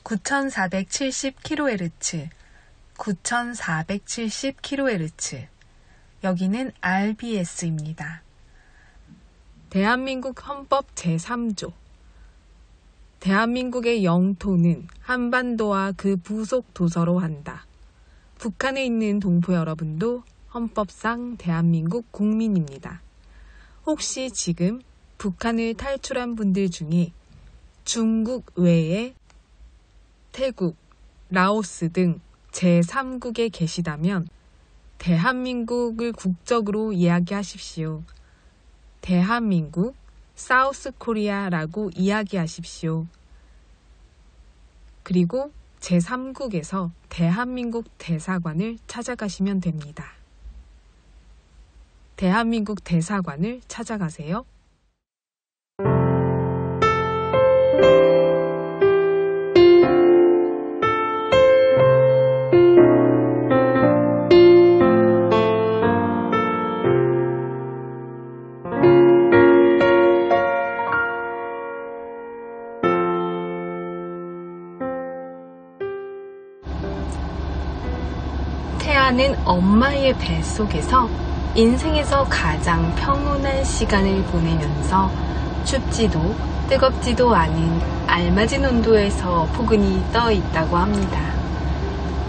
9470kHz, 9470kHz. 여기는 RBS입니다. 대한민국 헌법 제3조. 대한민국의 영토는 한반도와 그 부속 도서로 한다. 북한에 있는 동포 여러분도 헌법상 대한민국 국민입니다. 혹시 지금 북한을 탈출한 분들 중에 중국 외에 태국, 라오스 등 제3국에 계시다면 대한민국을 국적으로 이야기하십시오. 대한민국, 사우스 코리아라고 이야기하십시오. 그리고 제3국에서 대한민국 대사관을 찾아가시면 됩니다. 대한민국 대사관을 찾아가세요. 태아는 엄마의 뱃속에서 인생에서 가장 평온한 시간을 보내면서 춥지도 뜨겁지도 않은 알맞은 온도에서 포근히 떠 있다고 합니다.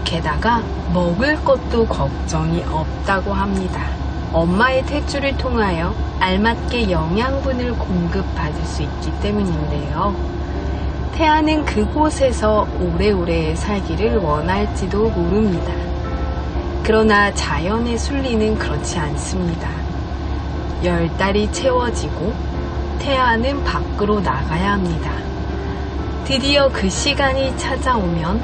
게다가 먹을 것도 걱정이 없다고 합니다. 엄마의 탯줄을 통하여 알맞게 영양분을 공급받을 수 있기 때문인데요. 태아는 그곳에서 오래오래 살기를 원할지도 모릅니다. 그러나 자연의 순리는 그렇지 않습니다. 10달이 채워지고 태아는 밖으로 나가야 합니다. 드디어 그 시간이 찾아오면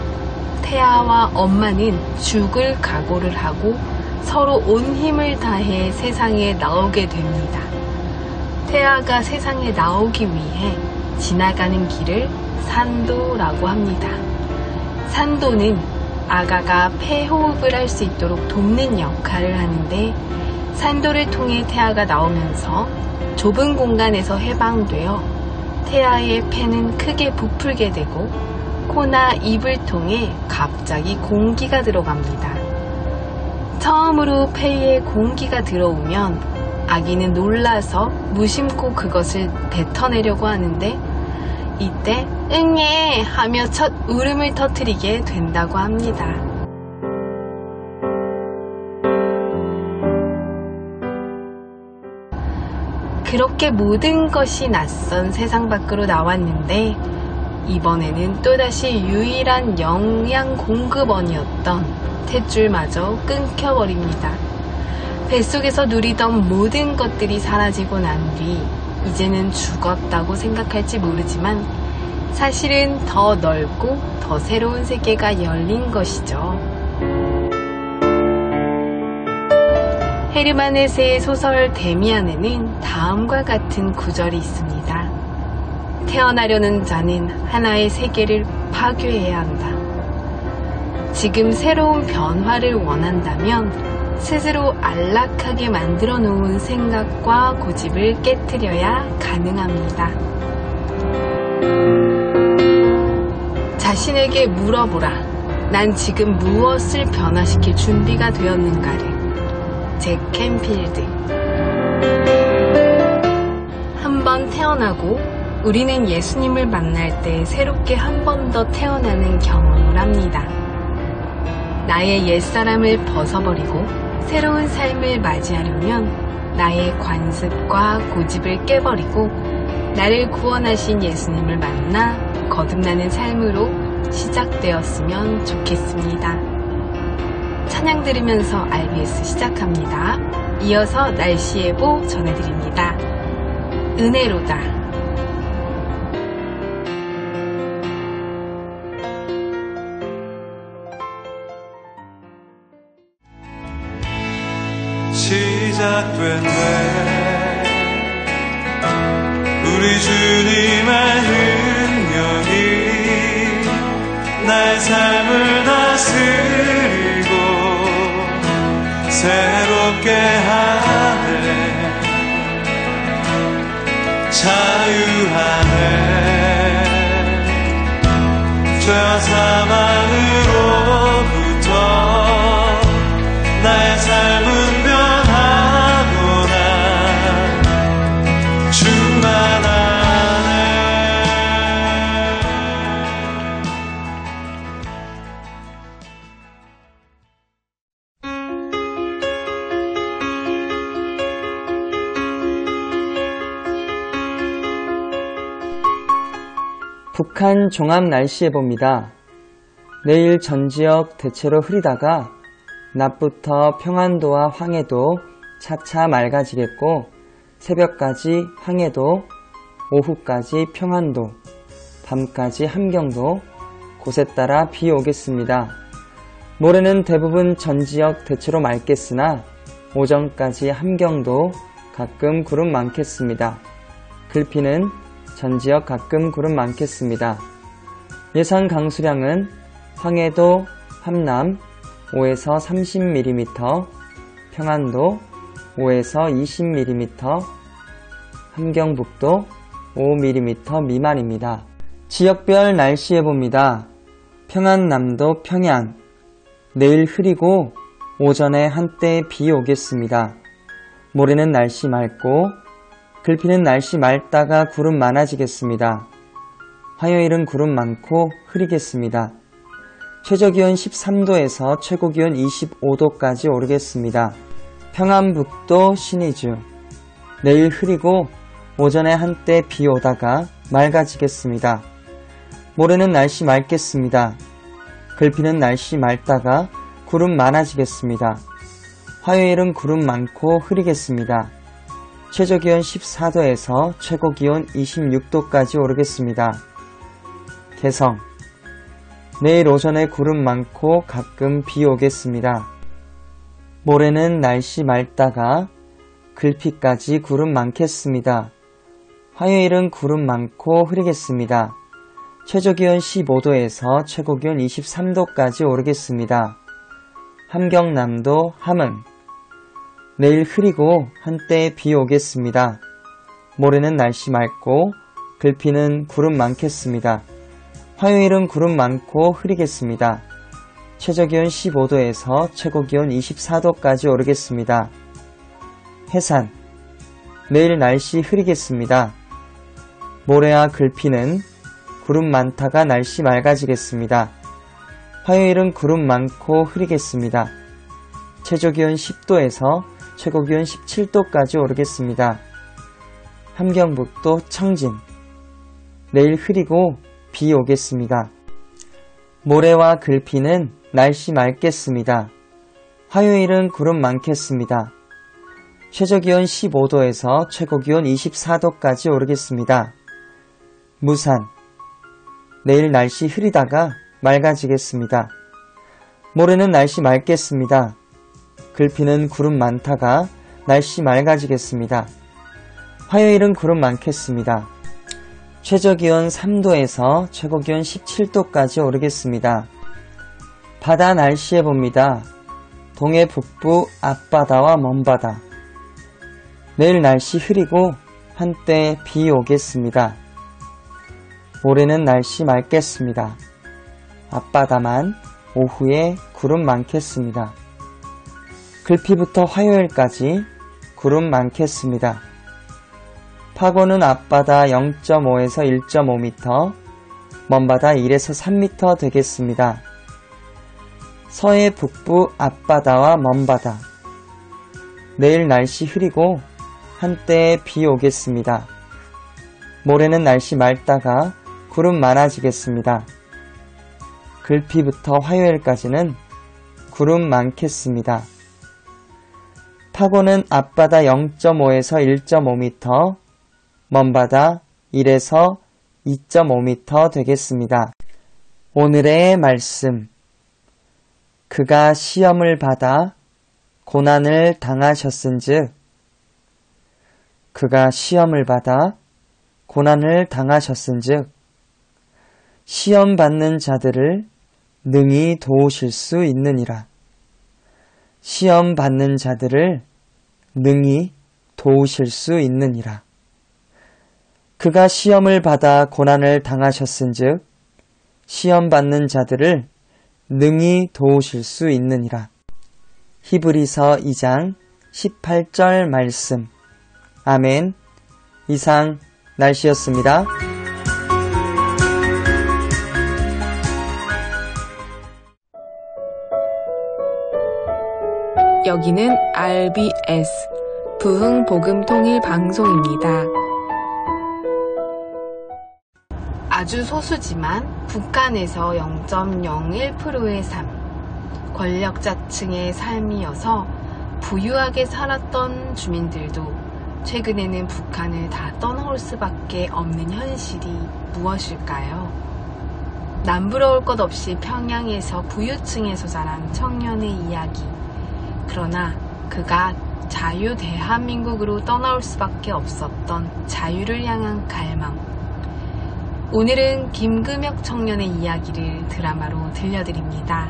태아와 엄마는 죽을 각오를 하고 서로 온 힘을 다해 세상에 나오게 됩니다. 태아가 세상에 나오기 위해 지나가는 길을 산도라고 합니다. 산도는 아가가 폐호흡을 할 수 있도록 돕는 역할을 하는데 산도를 통해 태아가 나오면서 좁은 공간에서 해방되어 태아의 폐는 크게 부풀게 되고 코나 입을 통해 갑자기 공기가 들어갑니다. 처음으로 폐에 공기가 들어오면 아기는 놀라서 무심코 그것을 뱉어내려고 하는데 이때 응애 하며 첫 울음을 터뜨리게 된다고 합니다. 그렇게 모든 것이 낯선 세상 밖으로 나왔는데 이번에는 또다시 유일한 영양 공급원이었던 탯줄마저 끊겨버립니다. 뱃속에서 누리던 모든 것들이 사라지고 난 뒤 이제는 죽었다고 생각할지 모르지만 사실은 더 넓고 더 새로운 세계가 열린 것이죠. 헤르만 헤세의 소설 데미안에는 다음과 같은 구절이 있습니다. 태어나려는 자는 하나의 세계를 파괴해야 한다. 지금 새로운 변화를 원한다면 스스로 안락하게 만들어 놓은 생각과 고집을 깨트려야 가능합니다. 자신에게 물어보라. 난 지금 무엇을 변화시킬 준비가 되었는가를. 잭 캔필드. 한번 태어나고 우리는 예수님을 만날 때 새롭게 한 번 더 태어나는 경험을 합니다. 나의 옛사람을 벗어버리고 새로운 삶을 맞이하려면 나의 관습과 고집을 깨버리고 나를 구원하신 예수님을 만나 거듭나는 삶으로 시작되었으면 좋겠습니다. 찬양 들으면서 RBS 시작합니다. 이어서 날씨 예보 전해드립니다. 은혜로다. 시작됐네. 우리 주님의 능력이 나의 삶을 다스리고 새롭게 하네. 자유하네. 죄와 사망으로부터 나의 삶은 변하구나. 충만하네. 북한 종합 날씨 예보입니다. 내일 전 지역 대체로 흐리다가 낮부터 평안도와 황해도 차차 맑아지겠고 새벽까지 황해도, 오후까지 평안도, 밤까지 함경도 곳에 따라 비 오겠습니다. 모레는 대부분 전 지역 대체로 맑겠으나 오전까지 함경도 가끔 구름 많겠습니다. 글피는 전 지역 가끔 구름 많겠습니다. 예상 강수량은 황해도, 함남 5에서 30mm, 평안도 5에서 20mm, 함경북도 5mm 미만입니다. 지역별 날씨 예보입니다. 평안남도 평양 내일 흐리고 오전에 한때 비 오겠습니다. 모레는 날씨 맑고 글피는 날씨 맑다가 구름 많아지겠습니다. 화요일은 구름 많고 흐리겠습니다. 최저기온 13도에서 최고기온 25도까지 오르겠습니다. 평안북도 신의주 내일 흐리고 오전에 한때 비 오다가 맑아지겠습니다. 모레는 날씨 맑겠습니다. 글피는 날씨 맑다가 구름 많아지겠습니다. 화요일은 구름 많고 흐리겠습니다. 최저기온 14도에서 최고기온 26도까지 오르겠습니다. 개성 내일 오전에 구름 많고 가끔 비 오겠습니다. 모레는 날씨 맑다가 글피까지 구름 많겠습니다. 화요일은 구름 많고 흐리겠습니다. 최저기온 15도에서 최고기온 23도까지 오르겠습니다. 함경남도 함흥 내일 흐리고 한때 비 오겠습니다. 모레는 날씨 맑고 글피는 구름 많겠습니다. 화요일은 구름 많고 흐리겠습니다. 최저기온 15도에서 최고기온 24도까지 오르겠습니다. 해산 내일 날씨 흐리겠습니다. 모레와 글피는 구름 많다가 날씨 맑아지겠습니다. 화요일은 구름 많고 흐리겠습니다. 최저기온 10도에서 최고기온 17도까지 오르겠습니다. 함경북도 청진 내일 흐리고 비 오겠습니다. 모레와 글피는 날씨 맑겠습니다. 화요일은 구름 많겠습니다. 최저기온 15도에서 최고기온 24도까지 오르겠습니다. 무산 내일 날씨 흐리다가 맑아지겠습니다. 모레는 날씨 맑겠습니다. 글피는 구름 많다가 날씨 맑아지겠습니다. 화요일은 구름 많겠습니다. 최저기온 3도에서 최고기온 17도까지 오르겠습니다. 바다 날씨 예보입니다. 동해 북부 앞바다와 먼바다 내일 날씨 흐리고 한때 비 오겠습니다. 모레는 날씨 맑겠습니다. 앞바다만 오후에 구름 많겠습니다. 글피부터 화요일까지 구름 많겠습니다. 파고는 앞바다 0.5에서 1.5m, 먼바다 1에서 3m 되겠습니다. 서해 북부 앞바다와 먼바다 내일 날씨 흐리고 한때 비 오겠습니다. 모레는 날씨 맑다가 구름 많아지겠습니다. 글피부터 화요일까지는 구름 많겠습니다. 파고는 앞바다 0.5에서 1.5m, 먼바다 1에서 2.5m 되겠습니다. 오늘의 말씀 그가 시험을 받아 고난을 당하셨은즉 그가 시험을 받아 고난을 당하셨은즉 시험 받는 자들을 능히 도우실 수 있느니라. 시험 받는 자들을 능히 도우실 수 있느니라. 그가 시험을 받아 고난을 당하셨은즉 시험 받는 자들을 능히 도우실 수 있느니라. 히브리서 2장 18절 말씀. 아멘. 이상 날씨였습니다. 여기는 RBS 부흥복음통일방송입니다. 아주 소수지만 북한에서 0.01%의 삶, 권력자층의 삶이어서 부유하게 살았던 주민들도 최근에는 북한을 다 떠나올 수밖에 없는 현실이 무엇일까요? 남부러울 것 없이 평양에서 부유층에서 자란 청년의 이야기. 그러나 그가 자유 대한민국으로 떠나올 수밖에 없었던 자유를 향한 갈망. 오늘은 김금혁 청년의 이야기를 드라마로 들려드립니다.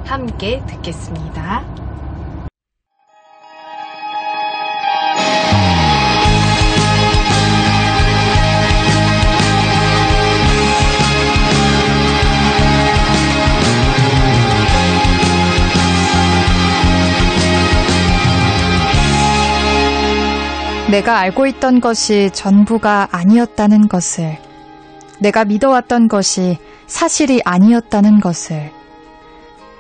함께 듣겠습니다. 내가 알고 있던 것이 전부가 아니었다는 것을, 내가 믿어왔던 것이 사실이 아니었다는 것을,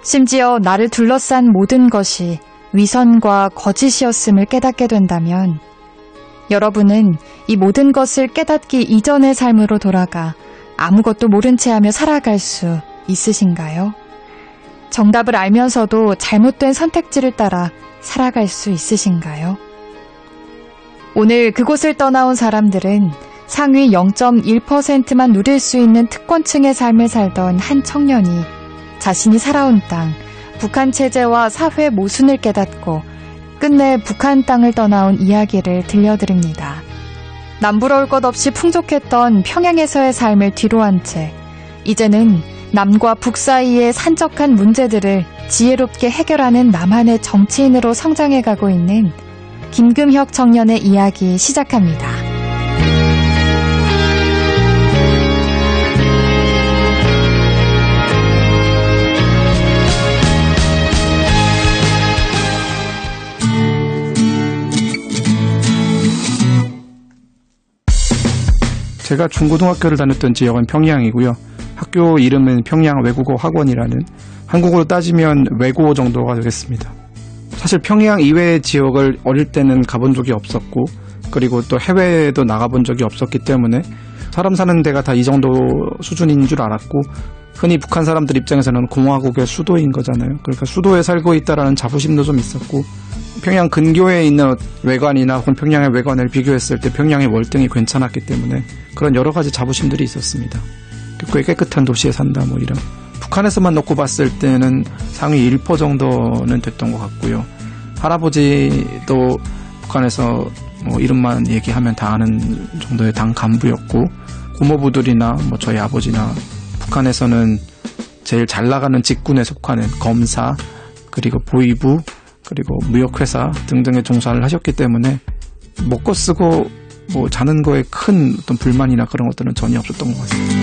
심지어 나를 둘러싼 모든 것이 위선과 거짓이었음을 깨닫게 된다면 여러분은 이 모든 것을 깨닫기 이전의 삶으로 돌아가 아무것도 모른 채 하며 살아갈 수 있으신가요? 정답을 알면서도 잘못된 선택지를 따라 살아갈 수 있으신가요? 오늘 그곳을 떠나온 사람들은 상위 0.1%만 누릴 수 있는 특권층의 삶을 살던 한 청년이 자신이 살아온 땅, 북한 체제와 사회 모순을 깨닫고 끝내 북한 땅을 떠나온 이야기를 들려드립니다. 남부러울 것 없이 풍족했던 평양에서의 삶을 뒤로한 채 이제는 남과 북 사이의 산적한 문제들을 지혜롭게 해결하는 남한의 정치인으로 성장해가고 있는 김금혁 청년의 이야기 시작합니다. 제가 중고등학교를 다녔던 지역은 평양이고요. 학교 이름은 평양 외국어 학원이라는, 한국어로 따지면 외고어 정도가 되겠습니다. 사실 평양 이외의 지역을 어릴 때는 가본 적이 없었고, 그리고 또 해외에도 나가본 적이 없었기 때문에 사람 사는 데가 다 이 정도 수준인 줄 알았고, 흔히 북한 사람들 입장에서는 공화국의 수도인 거잖아요. 그러니까 수도에 살고 있다라는 자부심도 좀 있었고, 평양 근교에 있는 외관이나 혹은 평양의 외관을 비교했을 때 평양의 월등히 괜찮았기 때문에 그런 여러 가지 자부심들이 있었습니다. 꽤 깨끗한 도시에 산다 뭐 이런. 북한에서만 놓고 봤을 때는 상위 1% 정도는 됐던 것 같고요. 할아버지도 북한에서 뭐 이름만 얘기하면 다 아는 정도의 당 간부였고, 고모부들이나 뭐 저희 아버지나 북한에서는 제일 잘 나가는 직군에 속하는 검사, 그리고 보위부, 그리고 무역회사 등등에 종사를 하셨기 때문에 먹고 쓰고 뭐 자는 거에 큰 어떤 불만이나 그런 것들은 전혀 없었던 것 같습니다.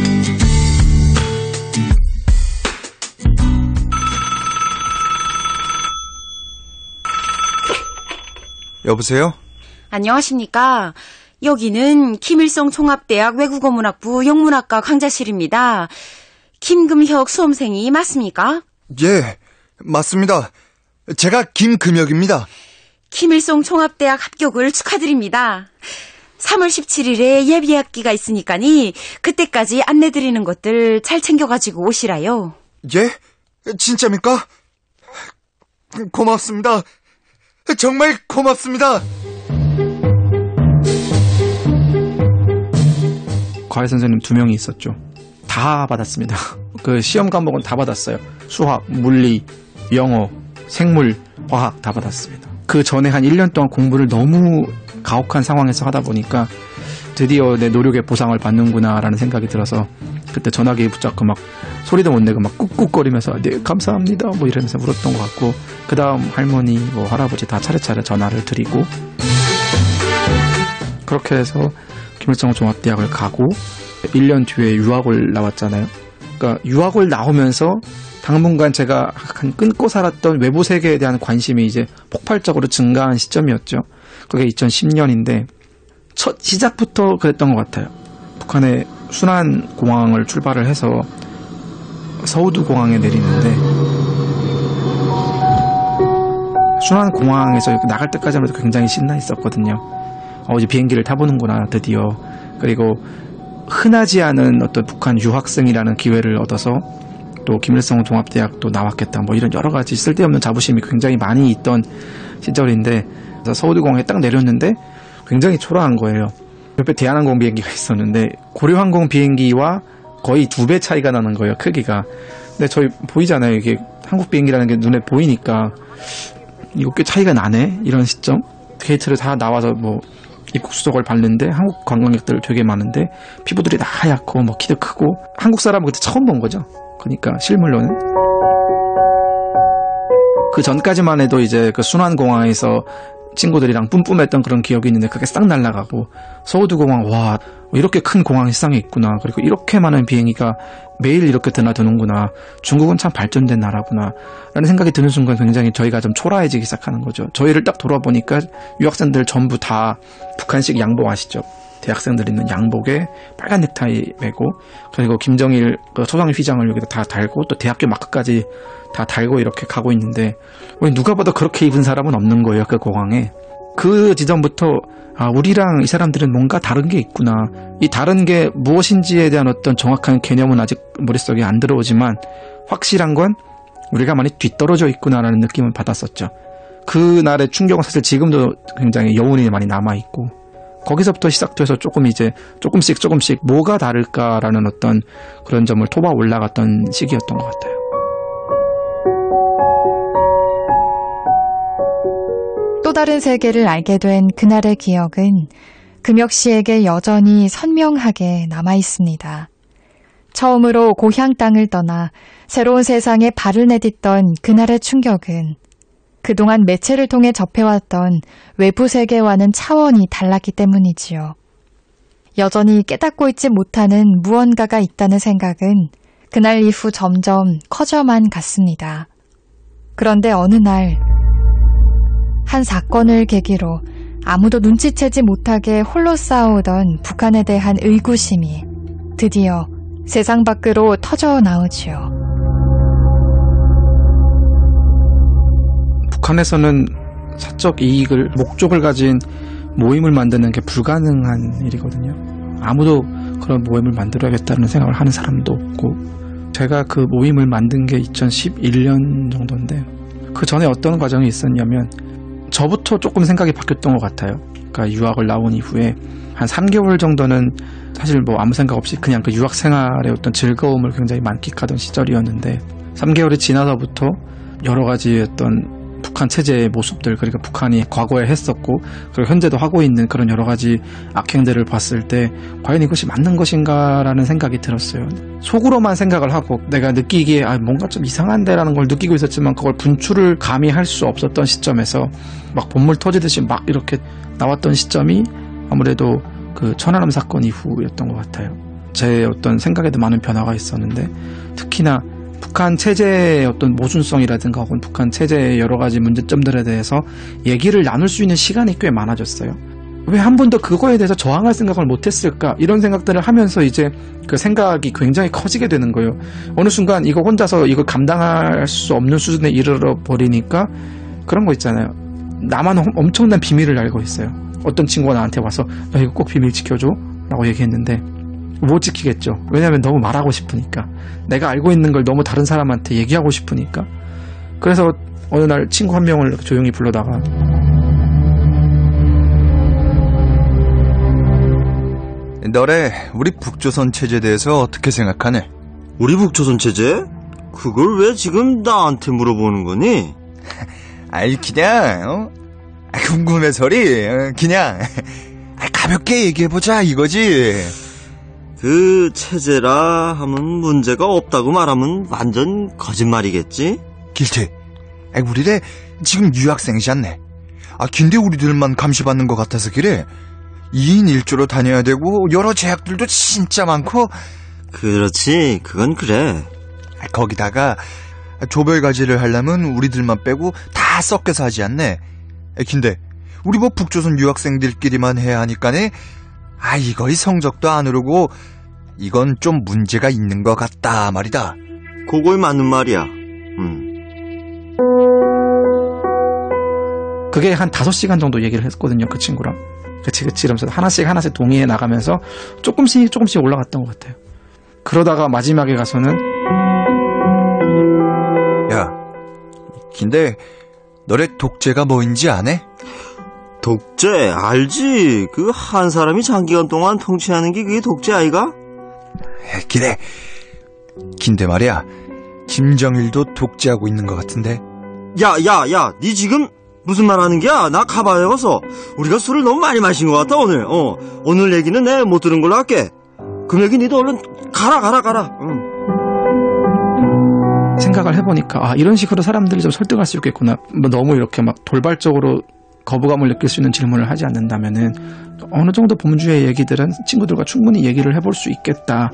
여보세요? 안녕하십니까. 여기는 김일성 총합대학 외국어문학부 영문학과 강좌실입니다. 김금혁 수험생이 맞습니까? 예, 맞습니다. 제가 김금혁입니다. 김일성 총합대학 합격을 축하드립니다. 3월 17일에 예비학기가 있으니까니 그때까지 안내드리는 것들 잘 챙겨가지고 오시라요. 예? 진짜입니까? 고맙습니다. 정말 고맙습니다. 과외 선생님 2명이 있었죠. 다 받았습니다. 그 시험 과목은 다 받았어요. 수학, 물리, 영어, 생물, 화학 다 받았습니다. 그 전에 한 1년 동안 공부를 너무 가혹한 상황에서 하다 보니까 드디어 내 노력의 보상을 받는구나라는 생각이 들어서 그때 전화기에 붙잡고 막 소리도 못 내고 막 꾹꾹거리면서 네 감사합니다 뭐 이러면서 울었던 것 같고, 그 다음 할머니 뭐 할아버지 다 차례차례 전화를 드리고, 그렇게 해서 김일성 종합대학을 가고 1년 뒤에 유학을 나왔잖아요. 그러니까 유학을 나오면서 당분간 제가 끊고 살았던 외부 세계에 대한 관심이 이제 폭발적으로 증가한 시점이었죠. 그게 2010년인데 첫 시작부터 그랬던 것 같아요. 북한의 순안공항을 출발을 해서 서우두공항에 내리는데 순안공항에서 나갈 때까지만 해도 굉장히 신나 있었거든요. 이제 비행기를 타보는구나 드디어. 그리고 흔하지 않은 어떤 북한 유학생이라는 기회를 얻어서 또 김일성 종합대학도 나왔겠다, 뭐 이런 여러 가지 쓸데없는 자부심이 굉장히 많이 있던 시절인데, 그래서 서울공항에 딱 내렸는데 굉장히 초라한 거예요. 옆에 대한항공 비행기가 있었는데 고려항공 비행기와 거의 2배 차이가 나는 거예요, 크기가. 근데 저희 보이잖아요, 이게 한국 비행기라는 게 눈에 보이니까 이거 꽤 차이가 나네, 이런 시점. 게이트를 다 나와서 뭐 입국 수속을 받는데 한국 관광객들 되게 많은데 피부들이 다 하얗고 뭐 키도 크고, 한국 사람은 그때 처음 본 거죠. 그러니까 실물로는. 그 전까지만 해도 이제 그 순환공항에서 친구들이랑 뿜뿜했던 그런 기억이 있는데 그게 싹 날아가고, 서우두공항, 와, 이렇게 큰 공항이 세상에 있구나. 그리고 이렇게 많은 비행기가 매일 이렇게 드나드는구나. 중국은 참 발전된 나라구나 라는 생각이 드는 순간 굉장히 저희가 좀 초라해지기 시작하는 거죠. 저희를 딱 돌아보니까 유학생들 전부 다 북한식 양복 아시죠? 대학생들 입는 양복에 빨간 넥타이 매고, 그리고 김정일 초상위 휘장을 여기다 다 달고 또 대학교 마크까지 다 달고 이렇게 가고 있는데, 누가 봐도 그렇게 입은 사람은 없는 거예요, 그 공항에. 그 지점부터 우리랑 이 사람들은 뭔가 다른 게 있구나. 이 다른 게 무엇인지에 대한 어떤 정확한 개념은 아직 머릿속에 안 들어오지만 확실한 건 우리가 많이 뒤떨어져 있구나라는 느낌을 받았었죠. 그날의 충격은 사실 지금도 굉장히 여운이 많이 남아있고, 거기서부터 시작돼서 조금씩 뭐가 다를까라는 어떤 그런 점을 토바 올라갔던 시기였던 것 같아요. 또 다른 세계를 알게 된 그날의 기억은 금혁 씨에게 여전히 선명하게 남아 있습니다. 처음으로 고향 땅을 떠나 새로운 세상에 발을 내딛던 그날의 충격은 그동안 매체를 통해 접해왔던 외부 세계와는 차원이 달랐기 때문이지요. 여전히 깨닫고 있지 못하는 무언가가 있다는 생각은 그날 이후 점점 커져만 갔습니다. 그런데 어느 날 한 사건을 계기로 아무도 눈치채지 못하게 홀로 쌓아오던 북한에 대한 의구심이 드디어 세상 밖으로 터져 나오지요. 북한에서는 사적 이익을, 목적을 가진 모임을 만드는 게 불가능한 일이거든요. 아무도 그런 모임을 만들어야겠다는 생각을 하는 사람도 없고, 제가 그 모임을 만든 게 2011년 정도인데, 그 전에 어떤 과정이 있었냐면 저부터 조금 생각이 바뀌었던 것 같아요. 그러니까 유학을 나온 이후에 한 3개월 정도는 사실 뭐 아무 생각 없이 그냥 그 유학 생활의 어떤 즐거움을 굉장히 만끽하던 시절이었는데, 3개월이 지나서부터 여러 가지 어떤 북한 체제의 모습들, 그러니까 북한이 과거에 했었고 그리고 현재도 하고 있는 그런 여러 가지 악행들을 봤을 때 과연 이것이 맞는 것인가라는 생각이 들었어요. 속으로만 생각을 하고 내가 느끼기에 뭔가 좀 이상한데 라는 걸 느끼고 있었지만 그걸 분출을 감히 할 수 없었던 시점에서 막 본물 터지듯이 막 이렇게 나왔던 시점이 아무래도 그 천안함 사건 이후였던 것 같아요. 제 어떤 생각에도 많은 변화가 있었는데, 특히나 북한 체제의 어떤 모순성이라든가 혹은 북한 체제의 여러 가지 문제점들에 대해서 얘기를 나눌 수 있는 시간이 꽤 많아졌어요. 왜 한 번도 그거에 대해서 저항할 생각을 못했을까, 이런 생각들을 하면서 이제 그 생각이 굉장히 커지게 되는 거예요. 어느 순간 이거 혼자서 이걸 감당할 수 없는 수준에 이르러 버리니까 그런 거 있잖아요. 나만 엄청난 비밀을 알고 있어요. 어떤 친구가 나한테 와서 야, 이거 꼭 비밀 지켜줘 라고 얘기했는데 못 지키겠죠. 왜냐하면 너무 말하고 싶으니까, 내가 알고 있는 걸 너무 다른 사람한테 얘기하고 싶으니까. 그래서 어느 날 친구 한 명을 조용히 불러다가 너래, 우리 북조선 체제에 대해서 어떻게 생각하네? 우리 북조선 체제? 그걸 왜 지금 나한테 물어보는 거니? 그냥 궁금해서리. 그냥 가볍게 얘기해보자 이거지. 그 체제라 하면 문제가 없다고 말하면 완전 거짓말이겠지? 길태, 우리래 지금 유학생이잖네. 근데 우리들만 감시받는 것 같아서 그래. 2인 1조로 다녀야 되고 여러 제약들도 진짜 많고. 그렇지, 그건 그래. 거기다가 조별과제를 하려면 우리들만 빼고 다 섞여서 하지 않네. 근데 우리 뭐 북조선 유학생들끼리만 해야 하니까네. 이거의 성적도 안 오르고 이건 좀 문제가 있는 것 같다 말이다. 그거에 맞는 말이야. 그게 한 5시간 정도 얘기를 했거든요, 그 친구랑. 그치 이러면서 하나씩 동의해 나가면서 조금씩 올라갔던 것 같아요. 그러다가 마지막에 가서는, 야, 근데 너네 독재가 뭐인지 아네? 독재 알지. 그 한 사람이 장기간 동안 통치하는 게 그게 독재 아이가? 근데 말이야, 김정일도 독재하고 있는 것 같은데. 야, 니 지금 무슨 말 하는 게야? 나 가봐야겠어. 우리가 술을 너무 많이 마신 것 같다 오늘. 오늘 얘기는 내가 못 들은 걸로 할게. 금혁이 니도 얼른 가라. 생각을 해보니까 이런 식으로 사람들이 좀 설득할 수 있겠구나. 뭐 너무 이렇게 막 돌발적으로 거부감을 느낄 수 있는 질문을 하지 않는다면은 어느 정도 범주의 얘기들은 친구들과 충분히 얘기를 해볼 수 있겠다.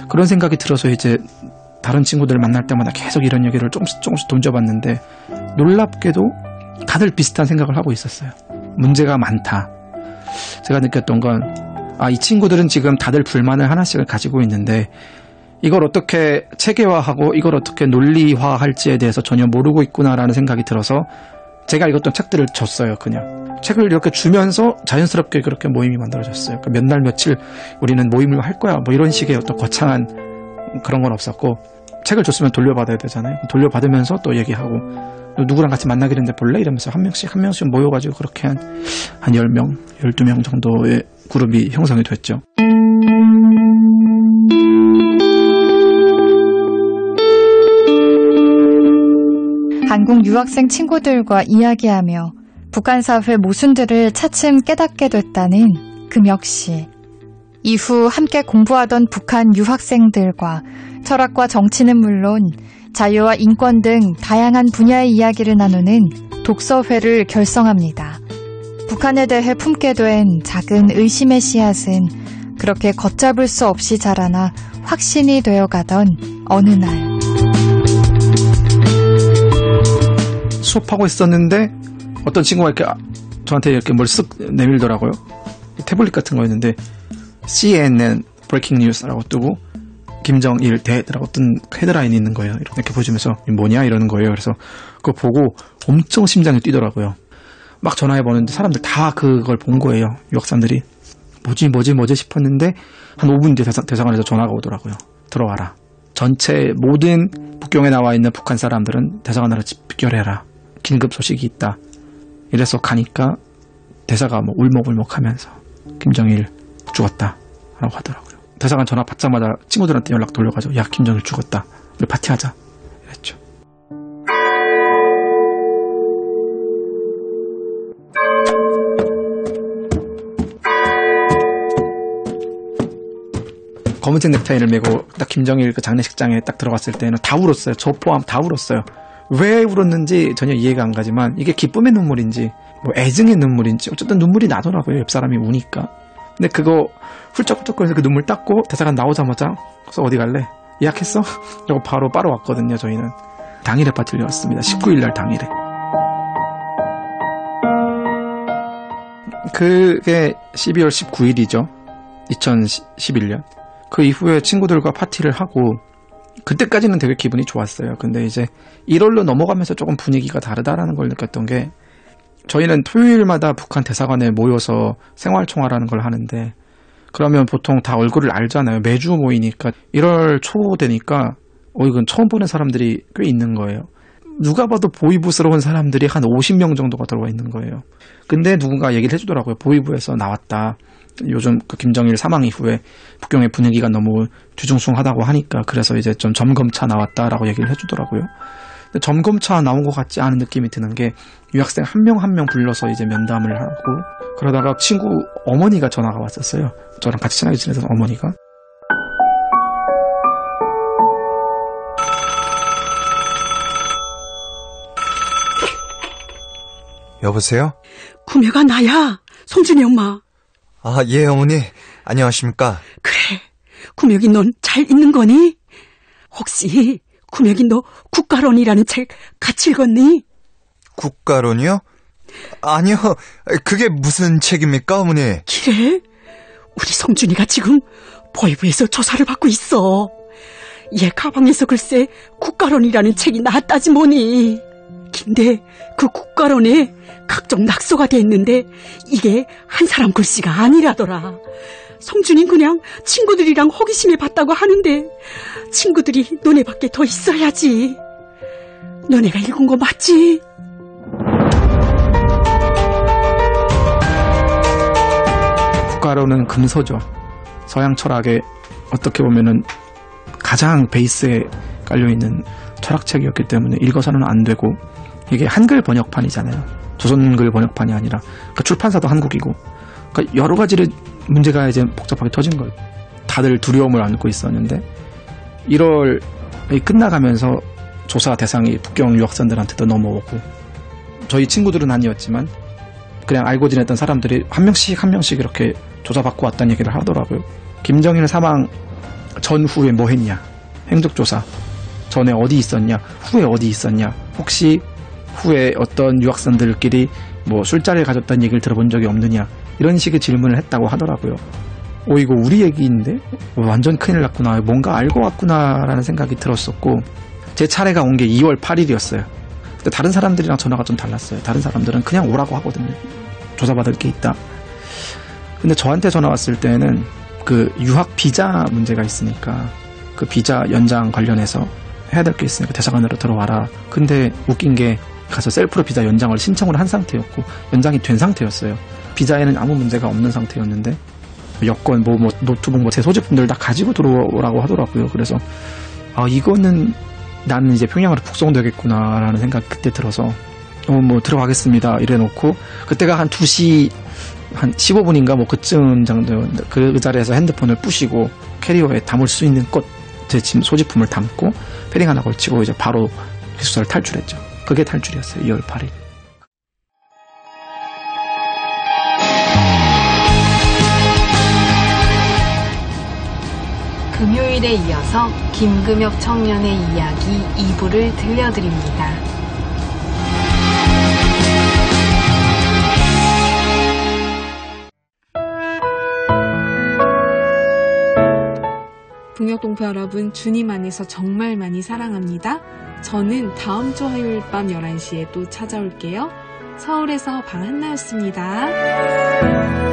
그런 생각이 들어서 이제 다른 친구들을 만날 때마다 계속 이런 얘기를 조금씩 던져봤는데 놀랍게도 다들 비슷한 생각을 하고 있었어요. 문제가 많다. 제가 느꼈던 건 이 친구들은 지금 다들 불만을 하나씩을 가지고 있는데 이걸 어떻게 체계화하고 이걸 어떻게 논리화할지에 대해서 전혀 모르고 있구나라는 생각이 들어서 제가 읽었던 책들을 줬어요. 그냥 책을 이렇게 주면서 자연스럽게 그렇게 모임이 만들어졌어요. 그러니까 몇 날 며칠 우리는 모임을 할 거야 뭐 이런 식의 어떤 거창한 그런 건 없었고, 책을 줬으면 돌려받아야 되잖아요. 돌려받으면서 또 얘기하고 누구랑 같이 만나기로 했는데 볼래? 이러면서 한 명씩 모여가지고 그렇게 한 10명, 12명 정도의 그룹이 형성이 됐죠. 한국 유학생 친구들과 이야기하며 북한 사회 모순들을 차츰 깨닫게 됐다는 금혁 씨. 이후 함께 공부하던 북한 유학생들과 철학과 정치는 물론 자유와 인권 등 다양한 분야의 이야기를 나누는 독서회를 결성합니다. 북한에 대해 품게 된 작은 의심의 씨앗은 그렇게 걷잡을 수 없이 자라나 확신이 되어가던 어느 날. 수업하고 있었는데 어떤 친구가 이렇게 저한테 이렇게 뭘 쓱 내밀더라고요. 태블릿 같은 거였는데 CNN 브레이킹 뉴스라고 뜨고 김정일 대라고 뜬 헤드라인이 있는 거예요. 이렇게 보시면서 뭐냐 이러는 거예요. 그래서 그거 보고 엄청 심장이 뛰더라고요. 막 전화해보는데 사람들 다 그걸 본 거예요. 유학생들이. 뭐지 싶었는데 한 5분 뒤에 대사관에서 전화가 오더라고요. 들어와라. 전체 모든 북경에 나와 있는 북한 사람들은 대사관으로 집결해라. 긴급 소식이 있다. 이래서 가니까 대사가 뭐 울먹울먹하면서 김정일 죽었다 라고 하더라고요. 대사관 전화 받자마자 친구들한테 연락 돌려가지고 야 김정일 죽었다. 우리 파티하자. 이랬죠. 검은색 넥타이를 메고 딱 김정일 그 장례식장에 딱 들어갔을 때는 다 울었어요. 저 포함 다 울었어요. 왜 울었는지 전혀 이해가 안 가지만 이게 기쁨의 눈물인지 뭐 애증의 눈물인지 어쨌든 눈물이 나더라고요. 옆 사람이 우니까. 근데 그거 훌쩍훌쩍거려서 그 눈물 닦고 대사관 나오자마자 그래서 어디 갈래? 예약했어? 그리고 바로 왔거든요. 저희는 당일에 파티를 열었습니다. 19일날 당일에. 그게 12월 19일이죠. 2011년. 그 이후에 친구들과 파티를 하고 그때까지는 되게 기분이 좋았어요. 근데 이제 1월로 넘어가면서 조금 분위기가 다르다라는 걸 느꼈던 게 저희는 토요일마다 북한 대사관에 모여서 생활총화라는 걸 하는데 그러면 보통 다 얼굴을 알잖아요. 매주 모이니까 1월 초 되니까 이건 처음 보는 사람들이 꽤 있는 거예요. 누가 봐도 보이부스러운 사람들이 한 50명 정도가 들어와 있는 거예요. 근데 누군가 얘기를 해주더라고요. 보이부에서 나왔다. 요즘 그 김정일 사망 이후에 북경의 분위기가 너무 뒤숭숭하다고 하니까 그래서 이제 좀 점검차 나왔다라고 얘기를 해주더라고요. 근데 점검차 나온 것 같지 않은 느낌이 드는 게 유학생 한 명 한 명 불러서 이제 면담을 하고 그러다가 친구 어머니가 전화가 왔었어요. 저랑 같이 친하게 지내던 어머니가. 여보세요? 구매가 나야. 송진이 엄마. 아, 예, 어머니. 안녕하십니까? 그래, 구명이 넌 잘 있는 거니? 혹시 구명이 너 국가론이라는 책 같이 읽었니? 국가론이요? 아니요, 그게 무슨 책입니까, 어머니? 그래? 우리 성준이가 지금 보이부에서 조사를 받고 있어. 얘 가방에서 글쎄 국가론이라는 책이 나왔다지 뭐니. 근데 그 국가론에 각종 낙서가 돼 있는데 이게 한 사람 글씨가 아니라더라. 성준이 그냥 친구들이랑 호기심에 봤다고 하는데 친구들이 너네 밖에 더 있어야지. 너네가 읽은 거 맞지? 국가론은 금서죠. 서양 철학의 어떻게 보면은 가장 베이스에 깔려있는 철학책이었기 때문에 읽어서는 안 되고, 이게 한글 번역판이잖아요. 조선글 번역판이 아니라. 그러니까 출판사도 한국이고. 그러니까 여러 가지를 문제가 이제 복잡하게 터진 거예요. 다들 두려움을 안고 있었는데 1월이 끝나가면서 조사 대상이 북경 유학생들한테도 넘어오고, 저희 친구들은 아니었지만 그냥 알고 지냈던 사람들이 한 명씩 이렇게 조사받고 왔다는 얘기를 하더라고요. 김정일 사망 전후에 뭐 했냐, 행적조사 전에 어디 있었냐, 후에 어디 있었냐, 혹시 후에 어떤 유학생들끼리 뭐 술자리를 가졌다는 얘기를 들어본 적이 없느냐, 이런 식의 질문을 했다고 하더라고요. 이거 우리 얘기인데 완전 큰일 났구나, 뭔가 알고 왔구나라는 생각이 들었었고, 제 차례가 온 게 2월 8일이었어요. 근데 다른 사람들이랑 전화가 좀 달랐어요. 다른 사람들은 그냥 오라고 하거든요. 조사받을 게 있다. 근데 저한테 전화 왔을 때는 그 유학 비자 문제가 있으니까 그 비자 연장 관련해서 해야 될 게 있으니까 대사관으로 들어와라. 근데 웃긴 게 가서 셀프로 비자 연장을 신청을 한 상태였고 연장이 된 상태였어요. 비자에는 아무 문제가 없는 상태였는데 여권, 뭐 노트북, 제 소지품들 다 가지고 들어오라고 하더라고요. 그래서 이거는 나는 이제 평양으로 북송되겠구나라는 생각이 그때 들어서 뭐 들어가겠습니다 이래놓고, 그때가 한 2시 한 15분인가 뭐 그쯤 정도였는데 그 자리에서 핸드폰을 부시고 캐리어에 담을 수 있는 것, 제 짐 소지품을 담고 패딩 하나 걸치고 이제 바로 기숙사를 탈출했죠. 그게 탈출이었어요. 2월 8일. 금요일에 이어서 김금혁 청년의 이야기 2부를 들려드립니다. 북녘동포 여러분, 주님 안에서 정말 많이 사랑합니다. 저는 다음 주 화요일 밤 11시에 또 찾아올게요. 서울에서 방한나였습니다.